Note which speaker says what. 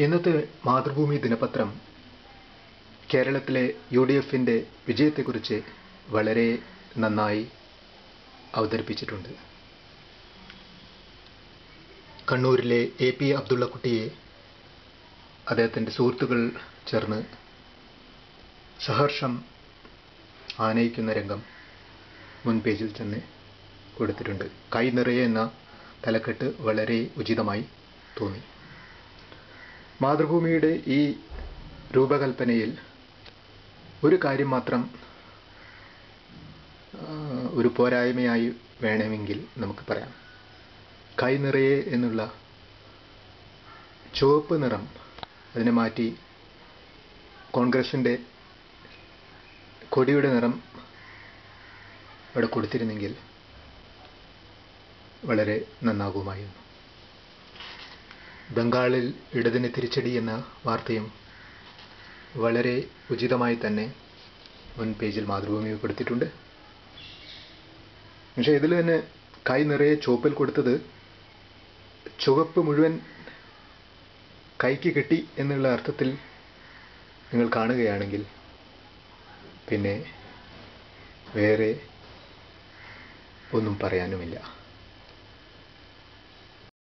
Speaker 1: ഇന്നത്തെ മാതൃഭൂമി ദിനപത്രം കേരളത്തിലെ യുഡിഎഫിന്റെ വിജയത്തെക്കുറിച്ച് വളരെ നന്നായി അവതരിപ്പിച്ചിട്ടുണ്ട്. കണ്ണൂരിലെ എ.പി. അബ്ദുള്ളക്കുട്ടിയെ അദ്ദേഹത്തിന്റെ സുഹൃത്തുക്കൾ ചേർന്ന് സഹർഷം ആനയിക്കുന്ന രംഗം മുൻ പേജിൽ തന്നെ കൊടുത്തിട്ടുണ്ട്. കൈ നിറയെ എന്ന തലക്കെട്ട് വളരെ ഉചിതമായി തോന്നി. മാതൃഭൂമിയുടെ ഈ രൂപകൽപ്പനയിൽ ഒരു കാര്യം മാത്രം ഒരു പോരായ്മയായി വേണമെങ്കിൽ നമുക്ക് പറയാം. കൈ നിറയെ എന്നുള്ള ചുവപ്പ് നിറം അതിനെ മാറ്റി കോൺഗ്രസിന്റെ കൊടിയുടെ നിറം അവിടെ കൊടുത്തിരുന്നെങ്കിൽ വളരെ നന്നാകുമായിരുന്നു. ബംഗാളിൽ ഇടതിന് തിരിച്ചടി എന്ന വാർത്തയും വളരെ ഉചിതമായി തന്നെ മുൻ പേജിൽ മാതൃഭൂമി കൊടുത്തിട്ടുണ്ട്. പക്ഷേ ഇതിൽ തന്നെ കൈ നിറയെ ചുവപ്പിൽ കൊടുത്തത് ചുവപ്പ് മുഴുവൻ കൈക്ക് കിട്ടി എന്നുള്ള അർത്ഥത്തിൽ നിങ്ങൾ കാണുകയാണെങ്കിൽ പിന്നെ വേറെ ഒന്നും പറയാനുമില്ല.